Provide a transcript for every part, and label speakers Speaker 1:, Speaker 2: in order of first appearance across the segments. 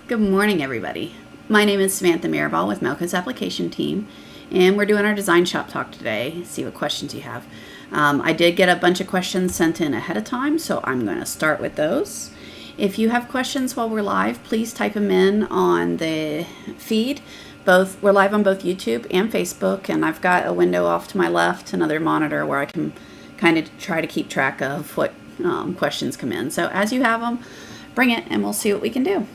Speaker 1: Good morning, everybody. My name is Samantha Mirabal with Melco's application team, and we're doing our DesignShop Talk today. See what questions you have. I did get a bunch of questions sent in ahead of time, so I'm going to start with those. If you have questions while we're live, please type them in on the feed. We're live on both YouTube and Facebook, and I've got a window off to my left, another monitor where I can kind of try to keep track of what questions come in. So as you have them, bring it and we'll see what we can do.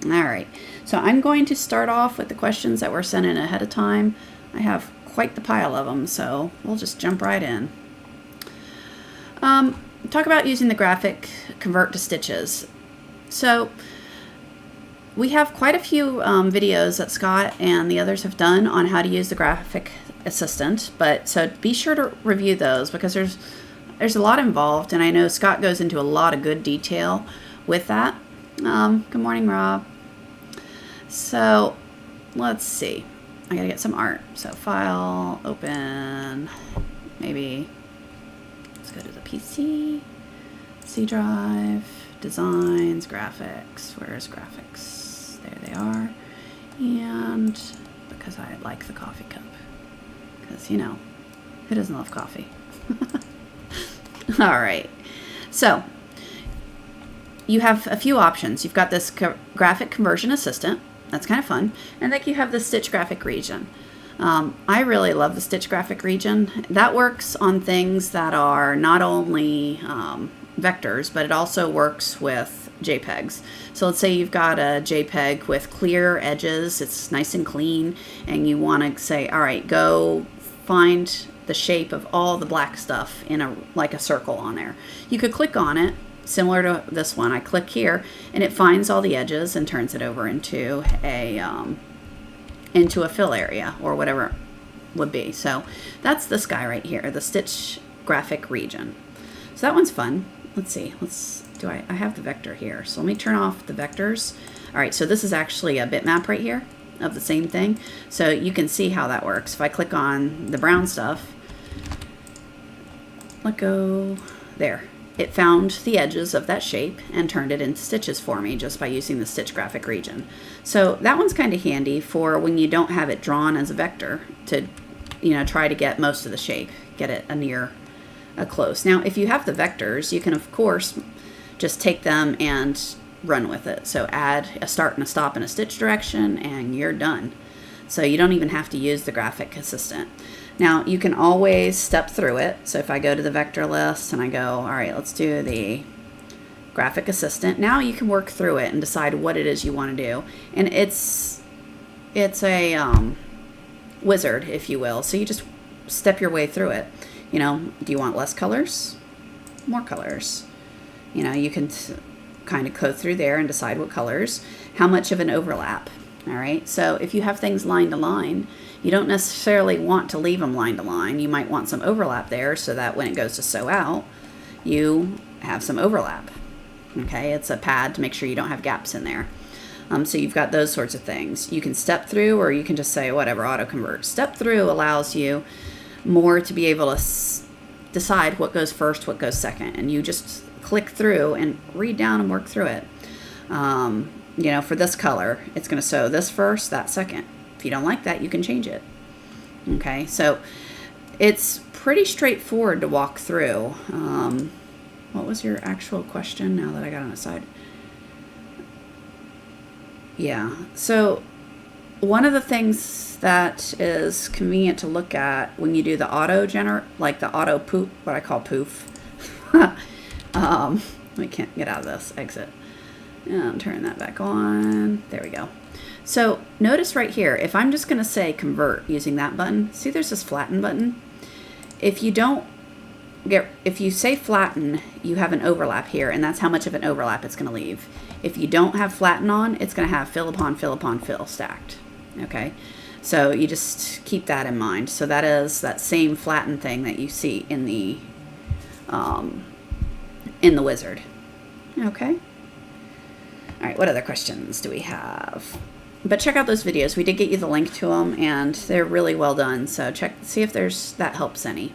Speaker 1: All right, so I'm going to start off with the questions that were sent in ahead of time. I have quite the pile of them, so we'll just jump right in. Talk about using the graphic convert to stitches. So we have quite a few videos that Scott and the others have done on how to use the graphic assistant, so be sure to review those because there's a lot involved, and I know Scott goes into a lot of good detail with that. Good morning, Rob. So let's see. I gotta get some art. So file, open, maybe let's go to the PC, C drive, designs, graphics. Where's graphics? There they are. And because I like the coffee cup, because you know, who doesn't love coffee? All right. So you have a few options. You've got this graphic conversion assistant. That's kind of fun. And then you have the stitch graphic region. I really love the stitch graphic region. That works on things that are not only vectors, but it also works with JPEGs. So let's say you've got a JPEG with clear edges. It's nice and clean. And you want to say, all right, go find the shape of all the black stuff in like a circle on there. You could click on it. Similar to this one, I click here and it finds all the edges and turns it over into a fill area or whatever it would be. So that's this guy right here, the stitch graphic region. So that one's fun. Let's see. I have the vector here. So let me turn off the vectors. All right, so this is actually a bitmap right here of the same thing. So you can see how that works. If I click on the brown stuff, let go there. It found the edges of that shape and turned it into stitches for me just by using the stitch graphic region. So that one's kind of handy for when you don't have it drawn as a vector to, try to get most of the shape, get it a close. Now, if you have the vectors, you can of course just take them and run with it. So add a start and a stop and a stitch direction and you're done. So you don't even have to use the graphic assistant. Now, you can always step through it. So if I go to the vector list and I go, all right, let's do the graphic assistant. Now you can work through it and decide what it is you want to do. And it's a wizard, if you will. So you just step your way through it. Do you want less colors? More colors. You can kind of go through there and decide what colors. How much of an overlap? All right. So if you have things line to line, you don't necessarily want to leave them line to line. You might want some overlap there so that when it goes to sew out, you have some overlap. Okay, it's a pad to make sure you don't have gaps in there. So you've got those sorts of things. You can step through or you can just say whatever, auto convert. Step through allows you more to be able to decide what goes first, what goes second. And you just click through and read down and work through it. For this color, it's going to sew this first, that second. If you don't like that, you can change it. Okay, so it's pretty straightforward to walk through. What was your actual question now that I got on the side? Yeah, so one of the things that is convenient to look at when you do the like the auto poof, what I call poof. We can't get out of this, exit. And turn that back on. There we go. So notice right here, if I'm just going to say convert using that button, see there's this flatten button. If you say flatten, you have an overlap here, and that's how much of an overlap it's going to leave. If you don't have flatten on, it's going to have fill upon fill upon fill stacked. Okay, so you just keep that in mind. So that is that same flatten thing that you see in the wizard. Okay. All right, what other questions do we have? But check out those videos. We did get you the link to them, and they're really well done. So see if that helps any.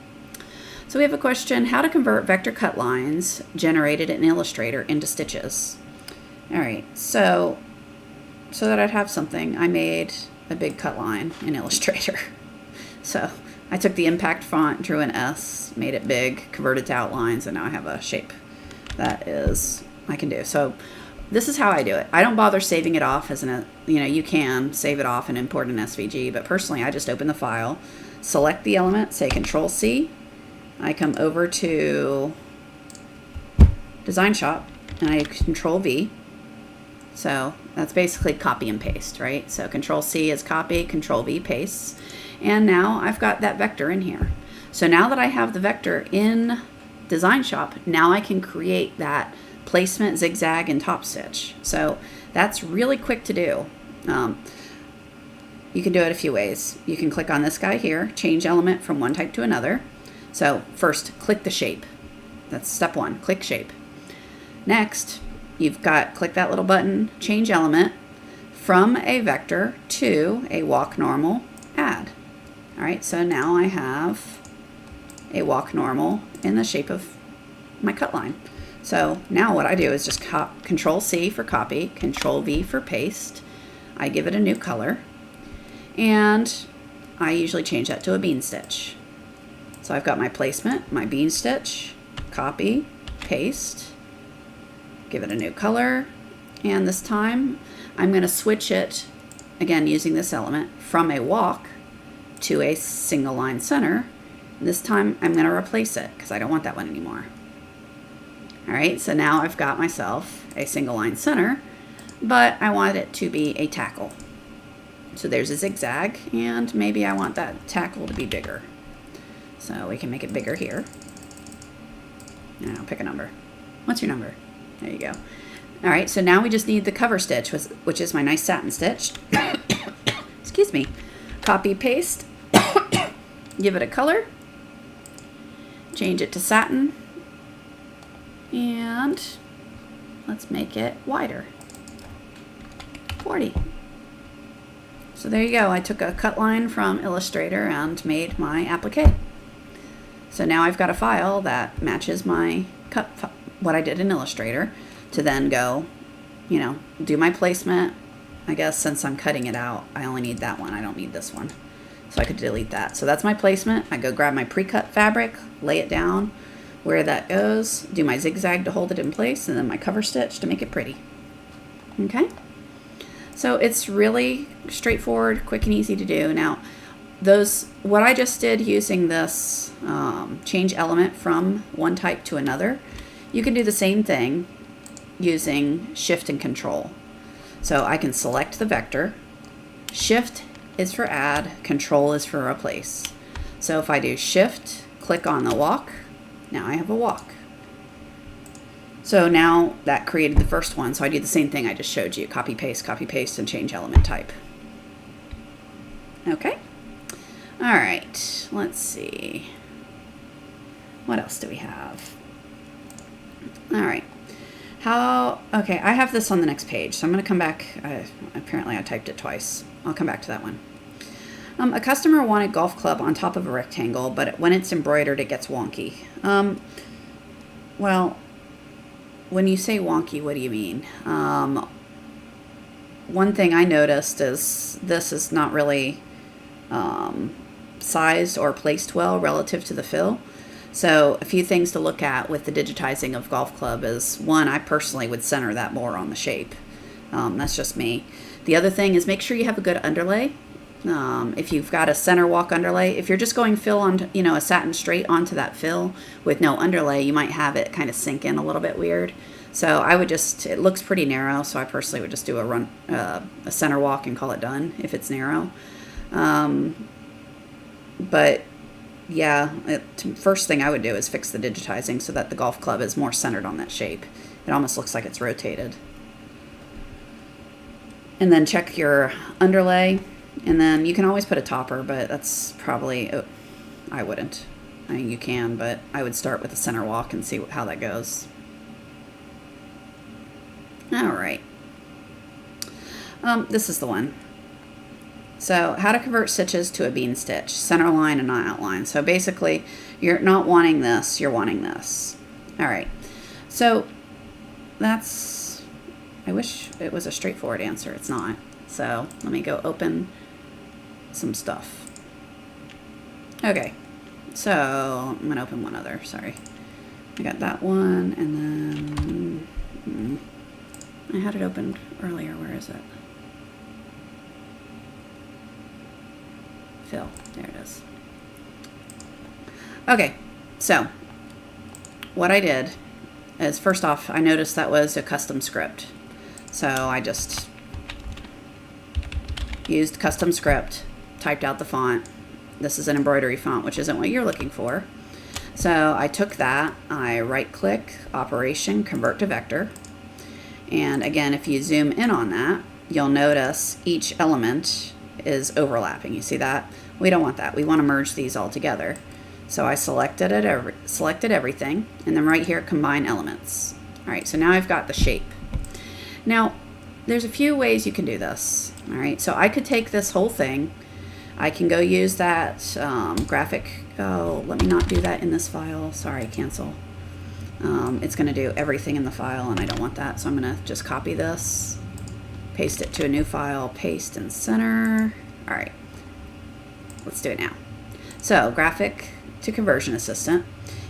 Speaker 1: So we have a question, how to convert vector cut lines generated in Illustrator into stitches. All right, so so that I'd have something, I made a big cut line in Illustrator. So I took the impact font, drew an S, made it big, converted to outlines, and now I have a shape that I can do. So this is how I do it. I don't bother saving it off as you can save it off and import an SVG, but personally I just open the file, select the element, say Control C. I come over to DesignShop and I Control V. So that's basically copy and paste, right? So Control C is copy, Control V paste. And now I've got that vector in here. So now that I have the vector in DesignShop, now I can create that placement, zigzag, and top stitch. So that's really quick to do. You can do it a few ways. You can click on this guy here, change element from one type to another. So first, click the shape. That's step one, click shape. Next, you've got, click that little button, change element from a vector to a walk normal, add. All right, so now I have a walk normal in the shape of my cut line. So now what I do is just Control C for copy, Control V for paste. I give it a new color, and I usually change that to a bean stitch. So I've got my placement, my bean stitch, copy, paste, give it a new color, and this time I'm going to switch it, again using this element, from a walk to a single line center. This time I'm going to replace it because I don't want that one anymore. Alright, so now I've got myself a single line center, but I want it to be a tackle. So there's a zigzag, and maybe I want that tackle to be bigger. So we can make it bigger here. And I'll pick a number. What's your number? There you go. Alright, so now we just need the cover stitch, which is my nice satin stitch. Excuse me. Copy, paste, give it a color, change it to satin, and let's make it wider, 40. So there you go. I took a cut line from Illustrator and made my applique. So now I've got a file that matches my what I did in Illustrator to then go, do my placement. I guess since I'm cutting it out, I only need that one. I don't need this one. So I could delete that. So that's my placement. I go grab my pre-cut fabric, lay it down where that goes, do my zigzag to hold it in place, and then my cover stitch to make it pretty. Okay? So it's really straightforward, quick and easy to do. Now, what I just did using this change element from one type to another, you can do the same thing using Shift and Control. So I can select the vector. Shift is for add, Control is for replace. So if I do Shift, click on the walk, now I have a walk. So now that created the first one. So I do the same thing I just showed you. Copy, paste, and change element type. Okay. All right. Let's see. What else do we have? All right. Okay, I have this on the next page, so I'm going to come back. Apparently I typed it twice. I'll come back to that one. A customer wanted golf club on top of a rectangle, but when it's embroidered, it gets wonky. Well, when you say wonky, what do you mean? One thing I noticed is this is not really sized or placed well relative to the fill. So a few things to look at with the digitizing of golf club is, one, I personally would center that more on the shape. That's just me. The other thing is make sure you have a good underlay. If you've got a center walk underlay, if you're just going fill on, a satin straight onto that fill with no underlay, you might have it kind of sink in a little bit weird. So I would it looks pretty narrow, so I personally would just do a center walk and call it done if it's narrow. But yeah, first thing I would do is fix the digitizing so that the golf club is more centered on that shape. It almost looks like it's rotated. And then check your underlay, and then you can always put a topper, but that's probably, I wouldn't. I mean, you can, but I would start with the center walk and see how that goes. All right. This is the one. So how to convert stitches to a bean stitch, center line and not outline. So basically you're not wanting this, you're wanting this. All right. So that's I wish it was a straightforward answer. It's not. So let me go open some stuff. Okay, so I'm going to open one other. Sorry. I got that one, and then I had it opened earlier. Where is it? Fill. There it is. Okay, so what I did is, first off, I noticed that was a custom script. So I just used custom script, typed out the font. This is an embroidery font, which isn't what you're looking for. So I took that, I right-click, Operation, Convert to Vector. And again, if you zoom in on that, you'll notice each element is overlapping. You see that? We don't want that. We want to merge these all together. So I selected everything, and then right here, Combine Elements. All right, so now I've got the shape. Now, there's a few ways you can do this. All right, so I could take this whole thing. I can go use that graphic. Oh, let me not do that in this file. Sorry, cancel. It's going to do everything in the file, and I don't want that. So I'm going to just copy this, paste it to a new file, paste and center. All right, let's do it now. So graphic to conversion assistant.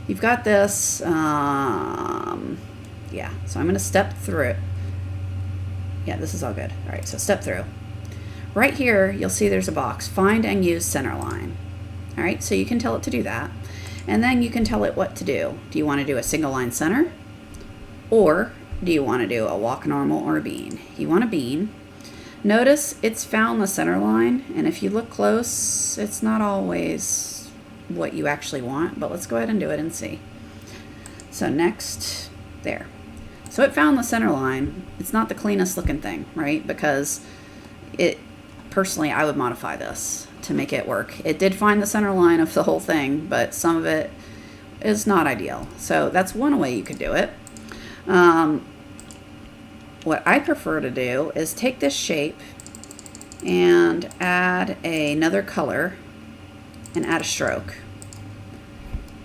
Speaker 1: You've got this. Yeah, so I'm going to step through it. Yeah, this is all good. All right, so step through. Right here, you'll see there's a box, find and use center line. All right, so you can tell it to do that. And then you can tell it what to do. Do you want to do a single line center? Or do you want to do a walk normal or a bean? You want a bean. Notice it's found the center line, and if you look close, it's not always what you actually want, but let's go ahead and do it and see. So next, there. So it found the center line. It's not the cleanest looking thing, right? Because personally, I would modify this to make it work. It did find the center line of the whole thing, but some of it is not ideal. So that's one way you could do it. What I prefer to do is take this shape and add another color and add a stroke.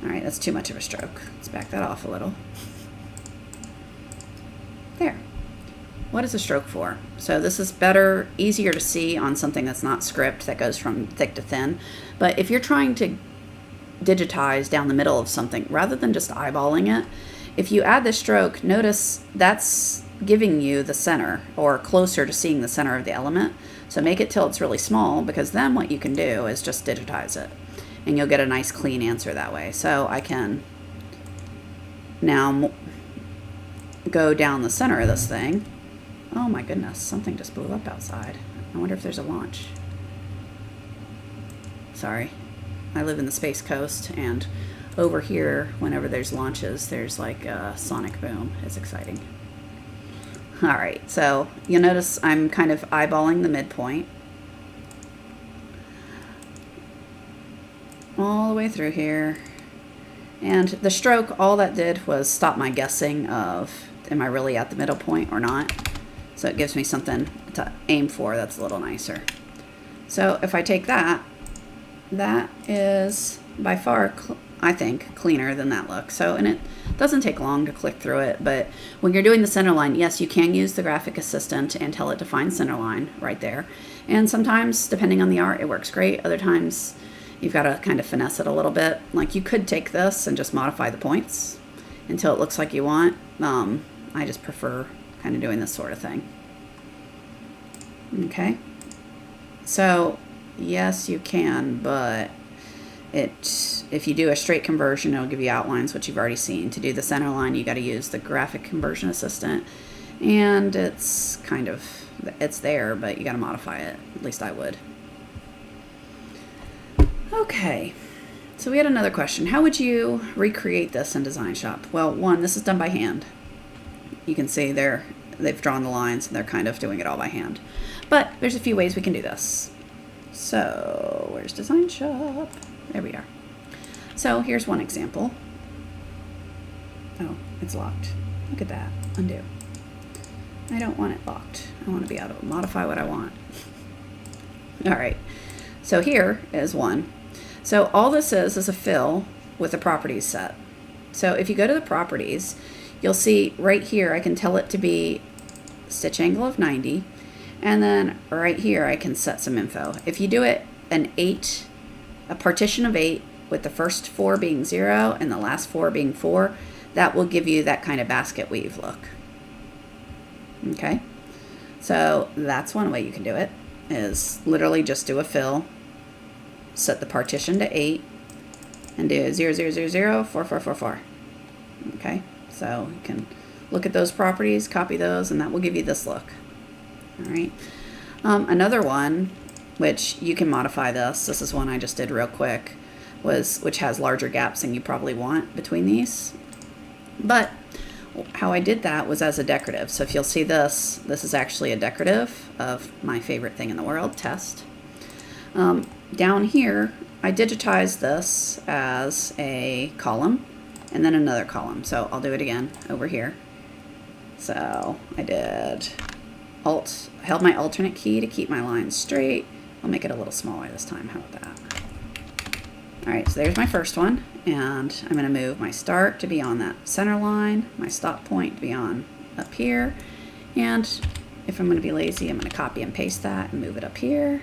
Speaker 1: All right, that's too much of a stroke. Let's back that off a little. There. What is a stroke for? So this is better, easier to see on something that's not script, that goes from thick to thin. But if you're trying to digitize down the middle of something, rather than just eyeballing it, if you add the stroke, notice that's giving you the center, or closer to seeing the center of the element. So make it till it's really small, because then what you can do is just digitize it, and you'll get a nice clean answer that way. So I can now go down the center of this thing. Oh my goodness, something just blew up outside. I wonder if there's a launch. Sorry, I live in the Space Coast, and over here, whenever there's launches, there's like a sonic boom. It's exciting. All right, so you'll notice I'm kind of eyeballing the midpoint all the way through here. And the stroke, all that did was stop my guessing of, am I really at the middle point or not? So it gives me something to aim for that's a little nicer. So if I take that, that is by far, I think, cleaner than that looks. So, and it doesn't take long to click through it, but when you're doing the center line, yes, you can use the graphic assistant and tell it to find center line right there. And sometimes, depending on the art, it works great. Other times, you've got to kind of finesse it a little bit. Like you could take this and just modify the points until it looks like you want. I just prefer kind of doing this sort of thing. Okay. So, yes, you can, but if you do a straight conversion, it'll give you outlines, which you've already seen. To do the center line, you got to use the graphic conversion assistant, and it's kind of, it's there, but you got to modify it. At least I would. Okay, so we had another question. How would you recreate this in DesignShop? Well, one, this is done by hand. You can see they've drawn the lines, and they're kind of doing it all by hand. But there's a few ways we can do this. So where's DesignShop? There we are. So here's one example. Oh, it's locked. Look at that. Undo. I don't want it locked. I want to be able to modify what I want. All right. So here is one. So all this is a fill with a properties set. So if you go to the properties, you'll see right here, I can tell it to be stitch angle of 90, and then right here I can set some info. If you do it a partition of 8 with the first 4 being 0 and the last 4 being 4, that will give you that kind of basket weave look. Okay, so that's one way you can do it, is literally just do a fill, set the partition to 8, and do 0, 0, 0, 0, 4, 4, 4, 4. Okay, so you can look at those properties, copy those, and that will give you this look. All right, another one, which you can modify this is one I just did real quick, which has larger gaps than you probably want between these. But how I did that was as a decorative. So if you'll see this is actually a decorative of my favorite thing in the world, test. Down here, I digitized this as a column and then another column. So I'll do it again over here. So I did held my alternate key to keep my lines straight. I'll make it a little smaller this time. How about that? All right, so there's my first one, and I'm going to move my start to be on that center line, my stop point to be on up here, and if I'm going to be lazy, I'm going to copy and paste that and move it up here.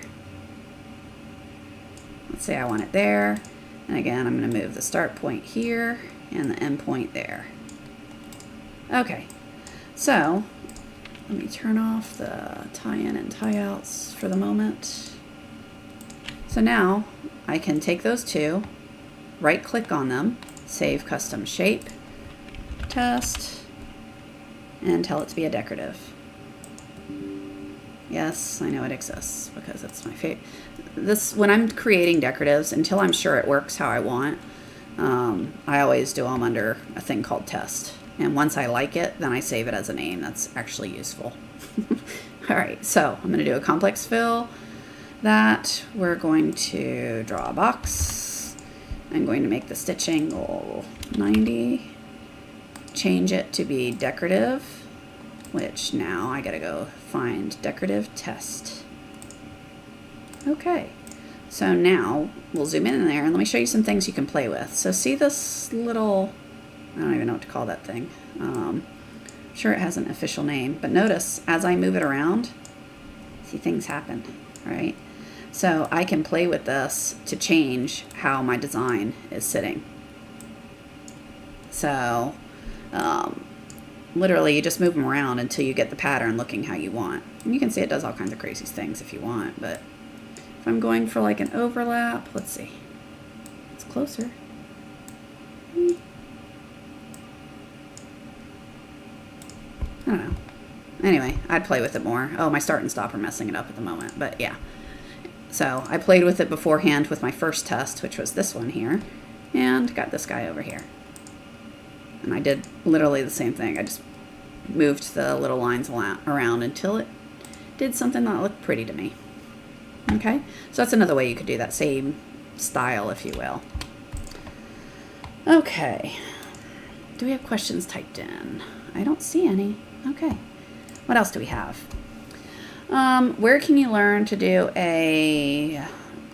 Speaker 1: Let's say I want it there, and again, I'm going to move the start point here and the end point there. Okay, so let me turn off the tie-in and tie-outs for the moment. So now I can take those two, right click on them, save custom shape, test, and tell it to be a decorative. Yes, I know it exists because it's my favorite. When I'm creating decoratives, until I'm sure it works how I want, I always do them under a thing called test. And once I like it, then I save it as a name that's actually useful. All right, so I'm going to do a complex fill. That we're going to draw a box. I'm going to make the stitch angle 90, change it to be decorative, which now I gotta go find decorative test. Okay, so now we'll zoom in there and let me show you some things you can play with. So see this little, I don't even know what to call that thing. I'm sure it has an official name, but notice as I move it around, see things happen, right? So I can play with this to change how my design is sitting. So literally you just move them around until you get the pattern looking how you want. And you can see it does all kinds of crazy things if you want, but if I'm going for like an overlap, let's see, it's closer. I don't know. Anyway, I'd play with it more. Oh, my start and stop are messing it up at the moment, but yeah. So I played with it beforehand with my first test, which was this one here, and got this guy over here. And I did literally the same thing. I just moved the little lines around until it did something that looked pretty to me. Okay, so that's another way you could do that same style, if you will. Okay, do we have questions typed in? I don't see any. Okay, what else do we have? Where can you learn to do a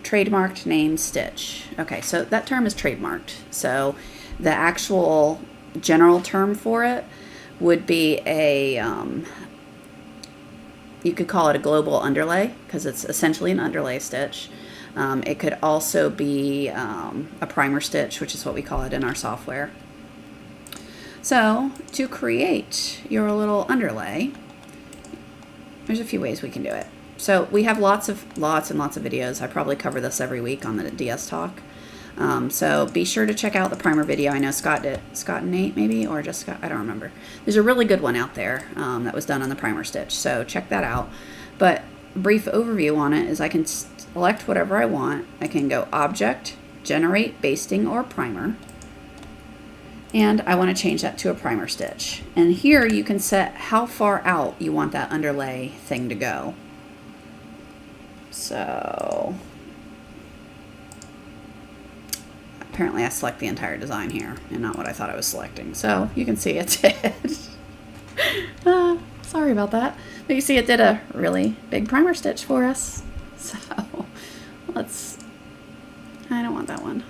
Speaker 1: trademarked name stitch? Okay, so that term is trademarked. So the actual general term for it would be a, you could call it a global underlay because it's essentially an underlay stitch. It could also be a primer stitch, which is what we call it in our software. So to create your little underlay, there's a few ways we can do it. So we have lots and lots of videos. I probably cover this every week on the DS Talk. So be sure to check out the primer video. I know Scott and Nate maybe, or just Scott, I don't remember. There's a really good one out there that was done on the primer stitch. So check that out. But brief overview on it is I can select whatever I want. I can go Object, Generate, Basting, or Primer. And I want to change that to a primer stitch. And here you can set how far out you want that underlay thing to go. So apparently I select the entire design here and not what I thought I was selecting. So you can see it did. Sorry about that. But you see it did a really big primer stitch for us. So I don't want that one.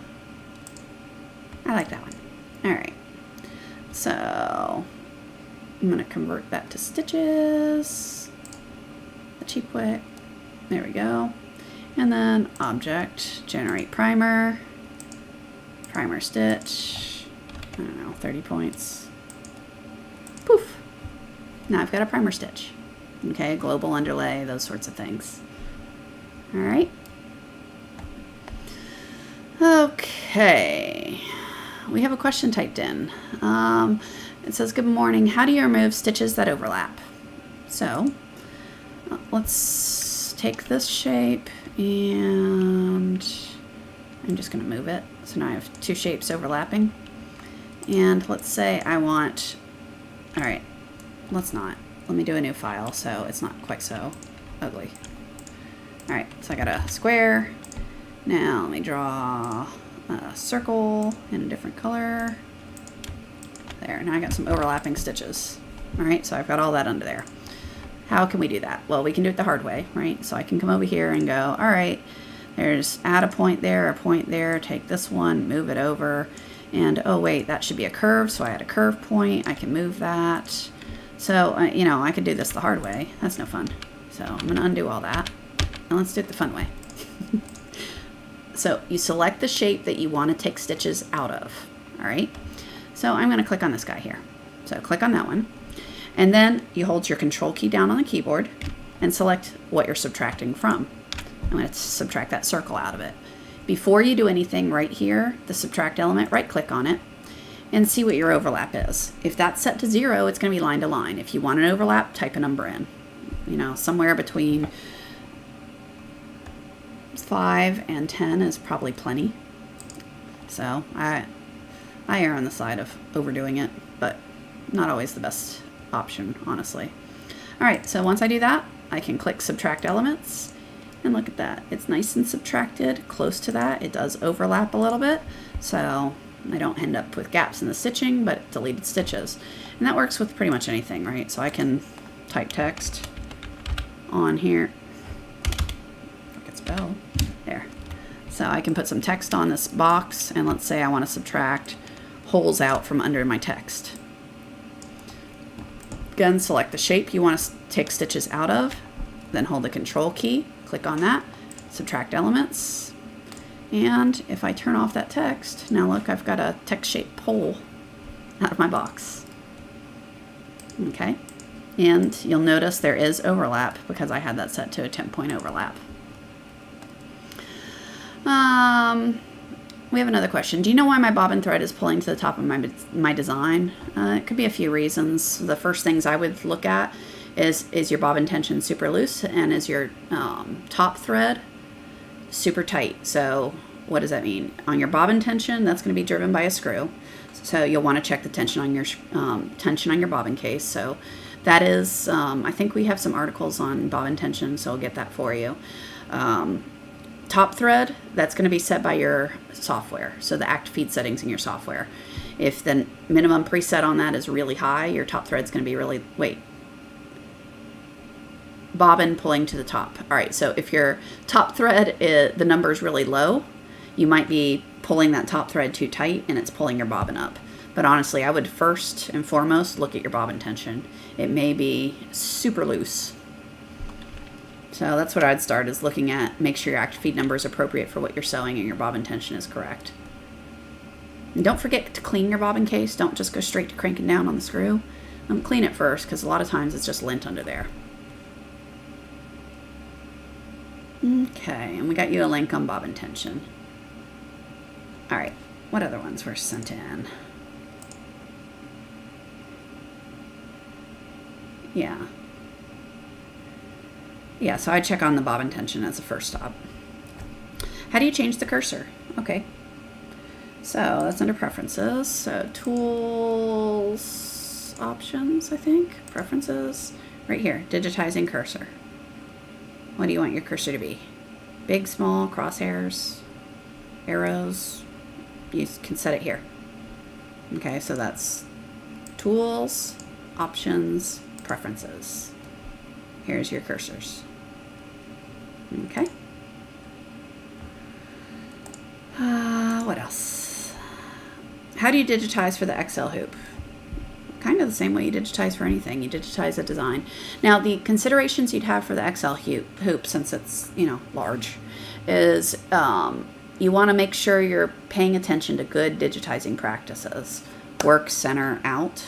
Speaker 1: I like that one. All right. So I'm going to convert that to stitches, the cheap way. There we go. And then object, generate primer, primer stitch, I don't know, 30 points. Poof. Now I've got a primer stitch. Okay, global underlay, those sorts of things. All right. Okay. We have a question typed in. It says, good morning. How do you remove stitches that overlap? So let's take this shape and I'm just going to move it. So now I have two shapes overlapping. And let's say I want, all right, let's not. Let me do a new file so it's not quite so ugly. All right, so I got a square. Now let me draw a circle in a different color. There, now I got some overlapping stitches. All right, so I've got all that under there. How can we do that? Well, we can do it the hard way, right? So I can come over here and go, all right, there's add a point there, take this one, move it over, and oh wait, that should be a curve, so I add a curve point, I can move that. So, you know, I could do this the hard way. That's no fun. So I'm gonna undo all that, and let's do it the fun way. So you select the shape that you want to take stitches out of, all right? So I'm gonna click on this guy here. So click on that one. And then you hold your control key down on the keyboard and select what you're subtracting from. I'm going to subtract that circle out of it. Before you do anything right here, the subtract element, right click on it and see what your overlap is. If that's set to 0, it's going to be line to line. If you want an overlap, type a number in. You know, somewhere between 5 and 10 is probably plenty. So I err on the side of overdoing it, but not always the best option, honestly. All right, so once I do that, I can click subtract elements and look at that. It's nice and subtracted close to that. It does overlap a little bit, so I don't end up with gaps in the stitching, but deleted stitches. And that works with pretty much anything, right? So I can type text on here. Look at spell. There. So I can put some text on this box, and let's say I want to subtract holes out from under my text. Again, select the shape you want to take stitches out of, then hold the control key, click on that, subtract elements, and if I turn off that text, now look, I've got a text shape hole out of my box. Okay, and you'll notice there is overlap because I had that set to a 10-point overlap. We have another question. Do you know why my bobbin thread is pulling to the top of my design? It could be a few reasons. The first things I would look at is your bobbin tension super loose, and is your top thread super tight. So what does that mean? On your bobbin tension, that's going to be driven by a screw. So you'll want to check the tension on your bobbin case. So that is, I think we have some articles on bobbin tension, so I'll get that for you. Top thread, that's going to be set by your software. So the act feed settings in your software. If the minimum preset on that is really high, your top thread's going to be really, bobbin pulling to the top. All right, so if your top thread, the number is really low, you might be pulling that top thread too tight and it's pulling your bobbin up. But honestly, I would first and foremost look at your bobbin tension. It may be super loose. So that's what I'd start, is looking at, make sure your active feed number is appropriate for what you're sewing and your bobbin tension is correct. And don't forget to clean your bobbin case. Don't just go straight to cranking down on the screw. Clean it first, because a lot of times it's just lint under there. Okay, and we got you a link on bobbin tension. All right, what other ones were sent in? Yeah, so I check on the bobbin tension as a first stop. How do you change the cursor? Okay, so that's under preferences. So tools, options, I think, preferences, right here, digitizing cursor. What do you want your cursor to be? Big, small, crosshairs, arrows? You can set it here. Okay, so that's tools, options, preferences. Here's your cursors. Okay. What else? How do you digitize for the XL hoop? kind of the same way you digitize for anything. You digitize a design. Now, the considerations you'd have for the XL hoop, since it's, large, is you want to make sure you're paying attention to good digitizing practices. Work center out,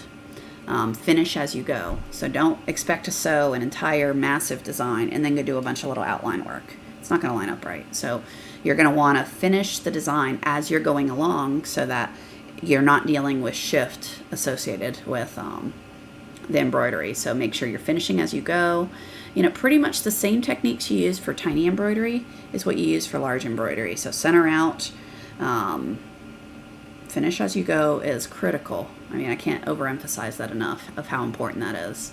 Speaker 1: finish as you go. So don't expect to sew an entire massive design and then go do a bunch of little outline work. It's not going to line up right. So you're going to want to finish the design as you're going along so that you're not dealing with shift associated with the embroidery. So make sure you're finishing as you go. Pretty much the same techniques you use for tiny embroidery is what you use for large embroidery. So center out, finish as you go is critical. I can't overemphasize that enough of how important that is.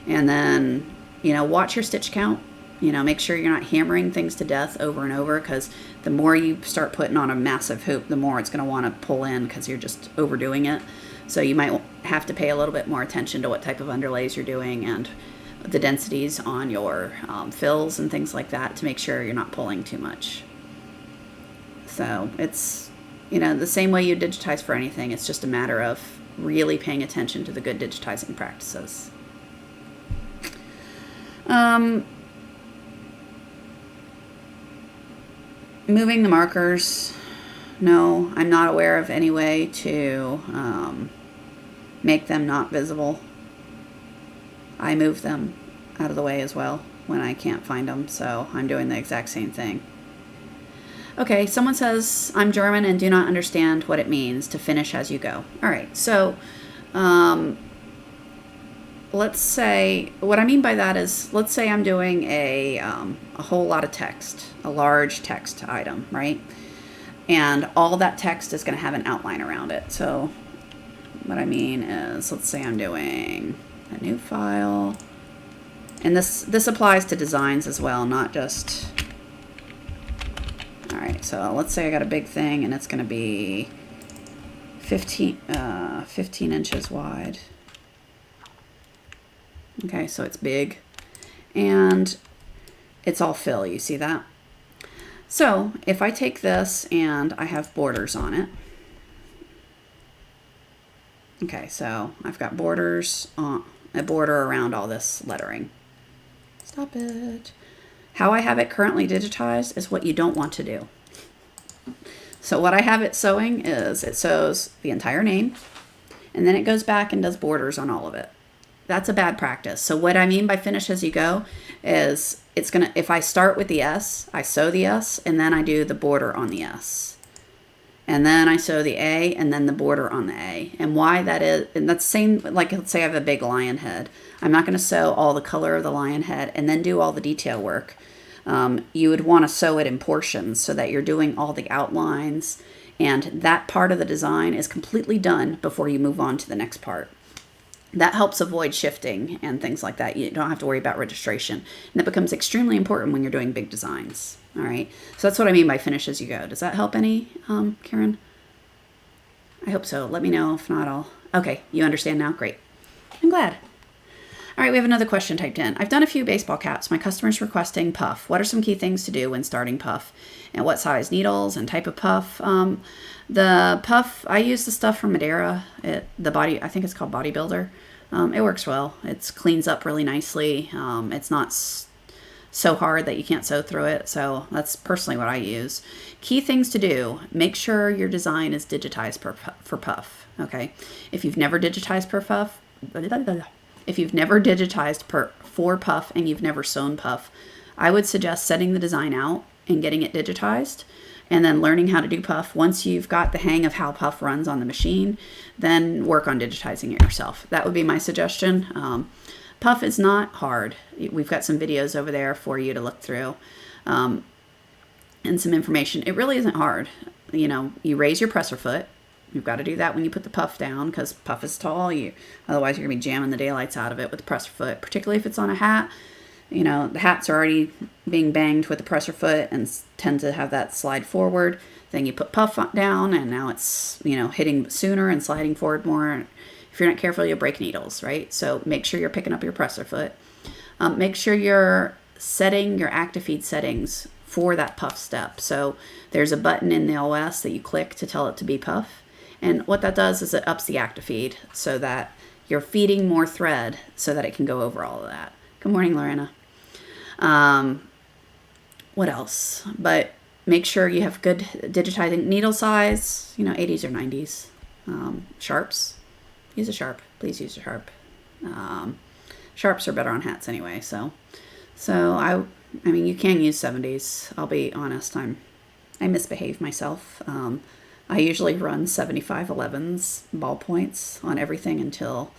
Speaker 1: And then, watch your stitch count. Make sure you're not hammering things to death over and over, because the more you start putting on a massive hoop, the more it's going to want to pull in because you're just overdoing it. So you might have to pay a little bit more attention to what type of underlays you're doing and the densities on your fills and things like that to make sure you're not pulling too much. So it's, the same way you digitize for anything. It's just a matter of really paying attention to the good digitizing practices. Moving the markers. No, I'm not aware of any way to make them not visible. I move them out of the way as well when I can't find them, so I'm doing the exact same thing. Okay, someone says, I'm German and do not understand what it means to finish as you go. All right, so let's say, what I mean by that is, let's say I'm doing a whole lot of text, a large text item, right? And all that text is going to have an outline around it. So what I mean is, let's say I'm doing a new file. And this applies to designs as well, not just... All right, so let's say I got a big thing and it's going to be 15 inches wide. Okay, so it's big. And it's all fill, you see that? So if I take this and I have borders on it. Okay, so I've got borders on a border around all this lettering. Stop it. How I have it currently digitized is what you don't want to do. So what I have it sewing is it sews the entire name and then it goes back and does borders on all of it. That's a bad practice. So what I mean by finish as you go is it's gonna, if I start with the S, I sew the S and then I do the border on the S. And then I sew the A and then the border on the A. And why that is, and that's the same, like let's say I have a big lion head. I'm not gonna sew all the color of the lion head and then do all the detail work. You would wanna sew it in portions so that you're doing all the outlines and that part of the design is completely done before you move on to the next part. That helps avoid shifting and things like that. You don't have to worry about registration. And that becomes extremely important when you're doing big designs. All right. So that's what I mean by finish as you go. Does that help any, Karen? I hope so. Let me know. If not, I'll... Okay. You understand now? Great. I'm glad. All right. We have another question typed in. I've done a few baseball caps. My customer's requesting puff. What are some key things to do when starting puff? And what size needles and type of puff? The puff, I use the stuff from Madeira. I think it's called Bodybuilder. It works well. It cleans up really nicely. It's not so hard that you can't sew through it. So that's personally what I use. Key things to do: make sure your design is digitized for puff. Okay, if you've never digitized for puff, for puff and you've never sewn puff, I would suggest setting the design out and getting it digitized. And then learning how to do puff. Once you've got the hang of how puff runs on the machine, then work on digitizing it yourself. That would be my suggestion. Puff is not hard. We've got some videos over there for you to look through and some information. It really isn't hard. You raise your presser foot. You've got to do that when you put the puff down because puff is tall. Otherwise, you're going to be jamming the daylights out of it with the presser foot, particularly if it's on a hat. The hats are already being banged with the presser foot and tend to have that slide forward. Then you put puff down and now it's, hitting sooner and sliding forward more. If you're not careful, you'll break needles, right? So make sure you're picking up your presser foot. Make sure you're setting your active feed settings for that puff step. So there's a button in the OS that you click to tell it to be puff. And what that does is it ups the active feed so that you're feeding more thread so that it can go over all of that. Good morning, Lorena. What else? But make sure you have good digitizing needle size, 80s or 90s. Sharps. Use a sharp. Please use a sharp. Sharps are better on hats anyway. So I mean, you can use 70s. I'll be honest. I misbehave myself. I usually run 7511s ballpoints on everything until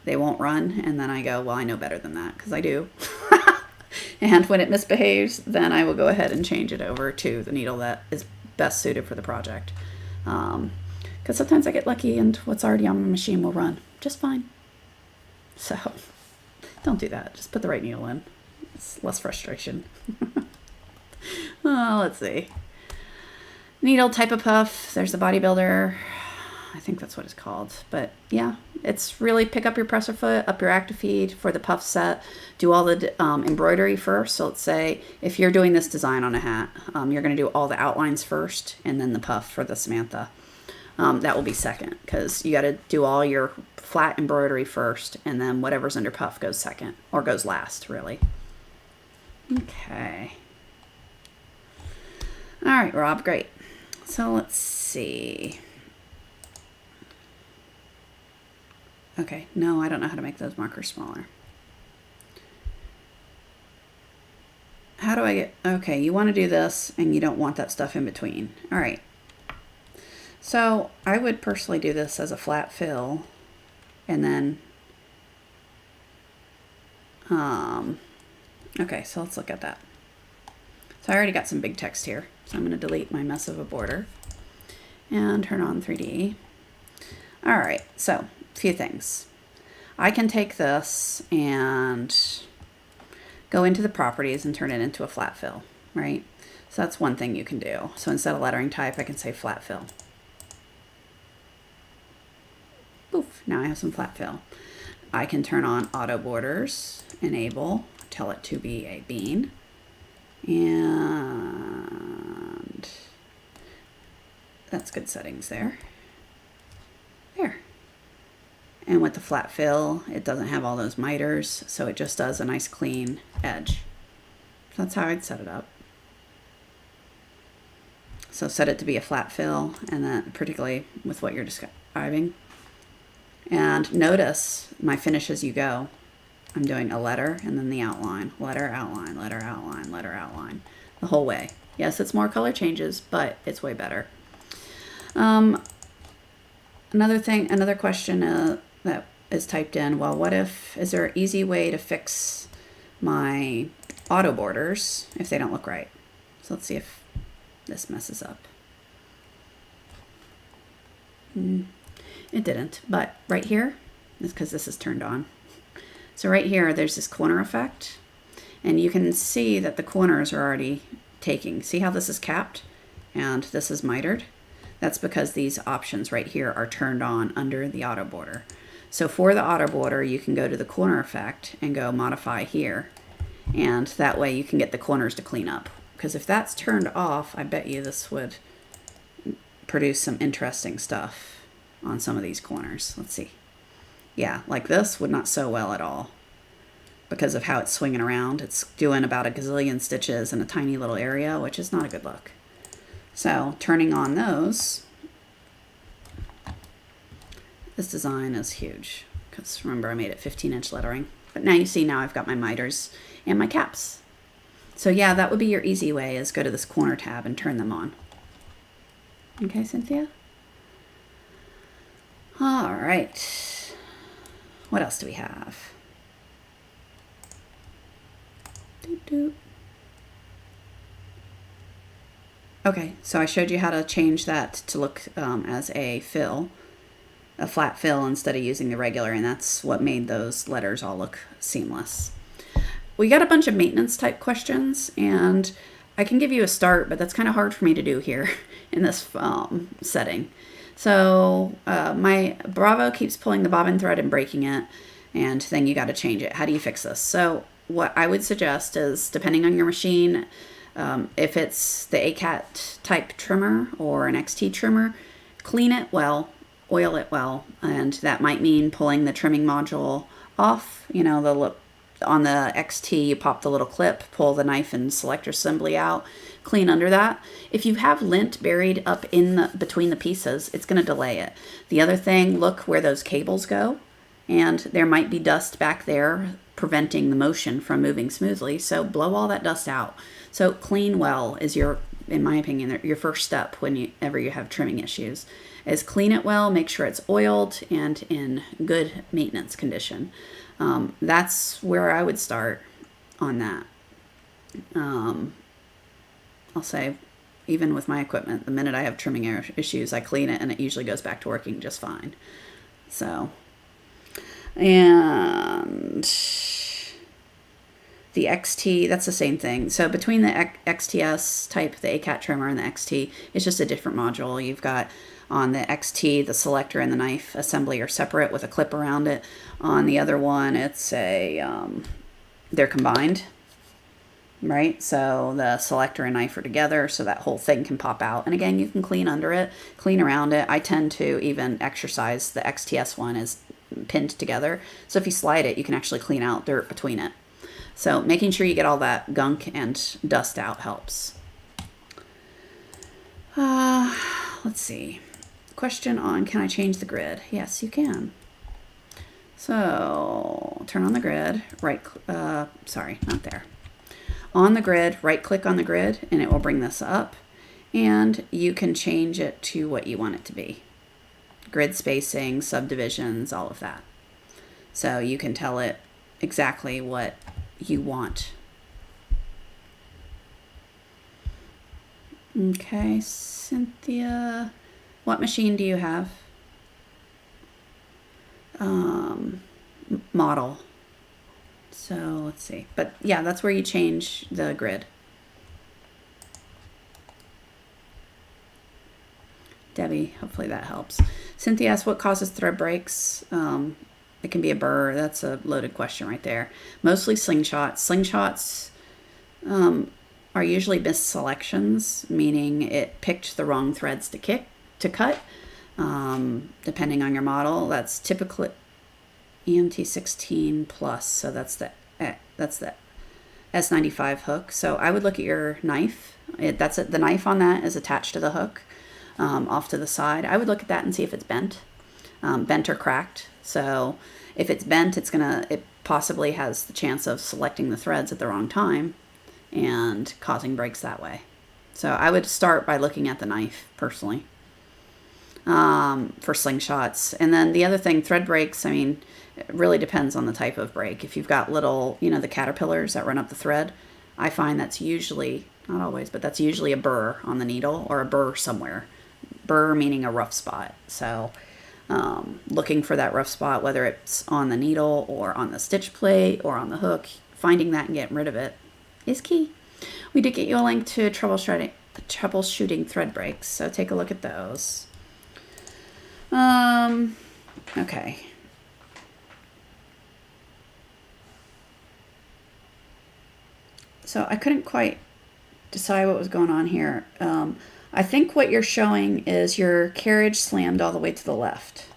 Speaker 1: they won't run. And then I go, well, I know better than that, because I do. And when it misbehaves, then I will go ahead and change it over to the needle that is best suited for the project. Because sometimes I get lucky and what's already on my machine will run just fine. So don't do that. Just put the right needle in. It's less frustration. Oh, let's see. Needle type of puff. There's the bodybuilder. I think that's what it's called. But yeah, it's really pick up your presser foot, up your active feed for the puff set. Do all the embroidery first. So let's say if you're doing this design on a hat, you're going to do all the outlines first and then the puff for the Samantha. That will be second, because you got to do all your flat embroidery first, and then whatever's under puff goes second, or goes last, really. Okay. All right, Rob, great. So let's see. Okay, no, I don't know how to make those markers smaller. How do I get, okay, you want to do this, and you don't want that stuff in between. All right. So I would personally do this as a flat fill, and then, okay, so let's look at that. So I already got some big text here, so I'm going to delete my mess of a border and turn on 3D. All right, so a few things. I can take this and go into the properties and turn it into a flat fill, right? So that's one thing you can do. So instead of lettering type, I can say flat fill. Poof, now I have some flat fill. I can turn on auto borders, enable, tell it to be a bean, and that's good settings there. There. And with the flat fill, it doesn't have all those miters, so it just does a nice clean edge. So that's how I'd set it up. So set it to be a flat fill, and then particularly with what you're describing. And notice my finish as you go. I'm doing a letter and then the outline, letter, outline, letter, outline, letter, outline, the whole way. Yes, it's more color changes, but it's way better. Another question that is typed in, well, what if, is there an easy way to fix my auto borders if they don't look right? So let's see if this messes up. It didn't, but right here is because this is turned on. So right here, there's this corner effect, and you can see that the corners are already taking. See how this is capped and this is mitered? That's because these options right here are turned on under the auto border. So for the auto border, you can go to the corner effect and go modify here, and that way you can get the corners to clean up. Because if that's turned off, I bet you this would produce some interesting stuff on some of these corners. Let's see. Yeah, like this would not sew well at all because of how it's swinging around. It's doing about a gazillion stitches in a tiny little area, which is not a good look. So turning on those, this design is huge because remember I made it 15-inch lettering. But now you see now I've got my miters and my caps. So yeah, that would be your easy way, is go to this corner tab and turn them on. Okay, Cynthia? All right. What else do we have? Okay, so I showed you how to change that to look as a fill, a flat fill instead of using the regular, and that's what made those letters all look seamless. We got a bunch of maintenance type questions, and I can give you a start, but that's kind of hard for me to do here in this setting. So my Bravo keeps pulling the bobbin thread and breaking it, and then you got to change it. How do you fix this? So what I would suggest is, depending on your machine, if it's the ACAT type trimmer or an XT trimmer, clean it well, oil it well, and that might mean pulling the trimming module off. You know, on the XT, you pop the little clip, pull the knife and selector assembly out, clean under that. If you have lint buried up in between the pieces, it's going to delay it. The other thing, look where those cables go, and there might be dust back there preventing the motion from moving smoothly. So blow all that dust out. So clean well is in my opinion, your first step whenever you have trimming issues, is clean it well, make sure it's oiled and in good maintenance condition. That's where I would start on that. I'll say, even with my equipment, the minute I have trimming issues, I clean it and it usually goes back to working just fine. So, and the XT, that's the same thing. So between the XTS type, the ACAT trimmer, and the XT, it's just a different module. You've got on the XT, the selector and the knife assembly are separate with a clip around it. On the other one, it's they're combined, right? So the selector and knife are together, so that whole thing can pop out. And again, you can clean under it, clean around it. I tend to even exercise the XTS one is pinned together. So if you slide it, you can actually clean out dirt between it. So making sure you get all that gunk and dust out helps. Let's see. Question on, can I change the grid? Yes, you can. So turn on the grid, sorry, not there. On the grid, right click on the grid and it will bring this up, and you can change it to what you want it to be. Grid spacing, subdivisions, all of that. So you can tell it exactly what you want. Okay, Cynthia, what machine do you have? Model. So let's see. But yeah, that's where you change the grid. Debbie, hopefully that helps. Cynthia asked, what causes thread breaks? It can be a burr. That's a loaded question right there. Mostly slingshots. Slingshots are usually misselections, meaning it picked the wrong threads to cut. Depending on your model, that's typically EMT 16 plus. So that's the S95 hook. So I would look at your knife. The knife on that is attached to the hook off to the side. I would look at that and see if it's bent or cracked. So if it's bent, it possibly has the chance of selecting the threads at the wrong time and causing breaks that way. So I would start by looking at the knife personally for slingshots. And then the other thing, thread breaks, I mean, it really depends on the type of break. If you've got little, the caterpillars that run up the thread, I find that's usually, not always, but that's usually a burr on the needle or a burr somewhere. Burr meaning a rough spot. So looking for that rough spot, whether it's on the needle or on the stitch plate or on the hook, finding that and getting rid of it is key. We did get you a link to troubleshooting thread breaks, so take a look at those. Okay. So I couldn't quite decide what was going on here. I think what you're showing is your carriage slammed all the way to the left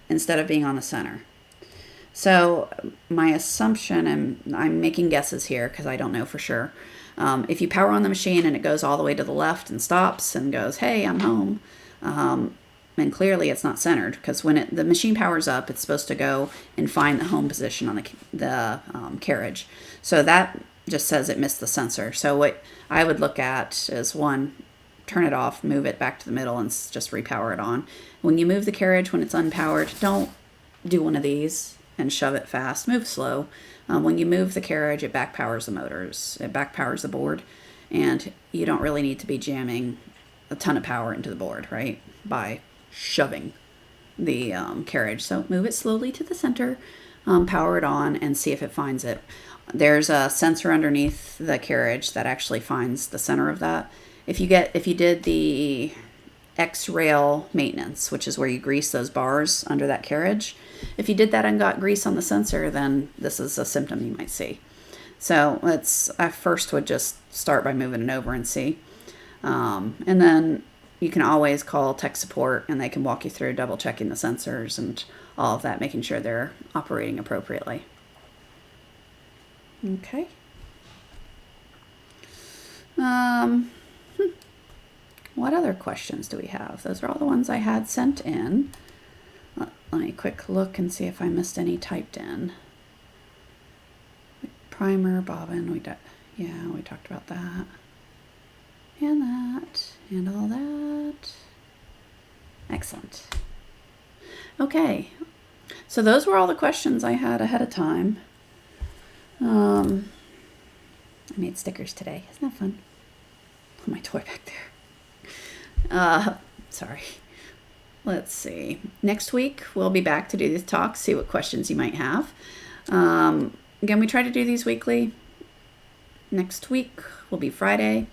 Speaker 1: instead of being on the center. So my assumption, and I'm making guesses here because I don't know for sure. If you power on the machine and it goes all the way to the left and stops and goes, hey, I'm home, and clearly it's not centered, because when the machine powers up, it's supposed to go and find the home position on the carriage. So that just says it missed the sensor. So what I would look at is, one, turn it off, move it back to the middle, and just repower it on. When you move the carriage when it's unpowered, don't do one of these and shove it fast. Move slow. When you move the carriage, it back powers the motors. It back powers the board, and you don't really need to be jamming a ton of power into the board, right, by shoving the carriage. So move it slowly to the center, power it on, and see if it finds it. There's a sensor underneath the carriage that actually finds the center of that. If you did the X-rail maintenance, which is where you grease those bars under that carriage, if you did that and got grease on the sensor, then this is a symptom you might see. So I first would just start by moving it over and see. And then you can always call tech support and they can walk you through double checking the sensors and all of that, making sure they're operating appropriately. Okay. What other questions do we have? Those are all the ones I had sent in. Let me quick look and see if I missed any typed in. Primer, bobbin, we talked about that. And that, and all that. Excellent. Okay, so those were all the questions I had ahead of time. I made stickers today. Isn't that fun? Put my toy back there. Sorry. Let's see. Next week, we'll be back to do this talk, see what questions you might have. Again, we try to do these weekly. Next week will be Friday.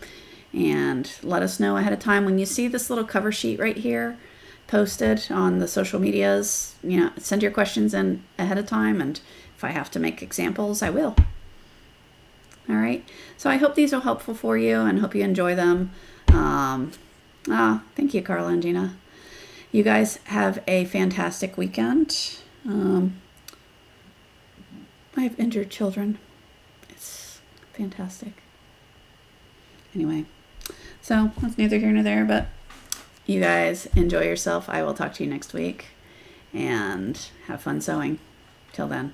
Speaker 1: And let us know ahead of time when you see this little cover sheet right here posted on the social medias. Send your questions in ahead of time, and if I have to make examples, I will. All right. So I hope these are helpful for you and hope you enjoy them. Thank you, Carla and Gina. You guys have a fantastic weekend. I have injured children. It's fantastic. Anyway, so that's neither here nor there, but you guys enjoy yourself. I will talk to you next week and have fun sewing. Till then.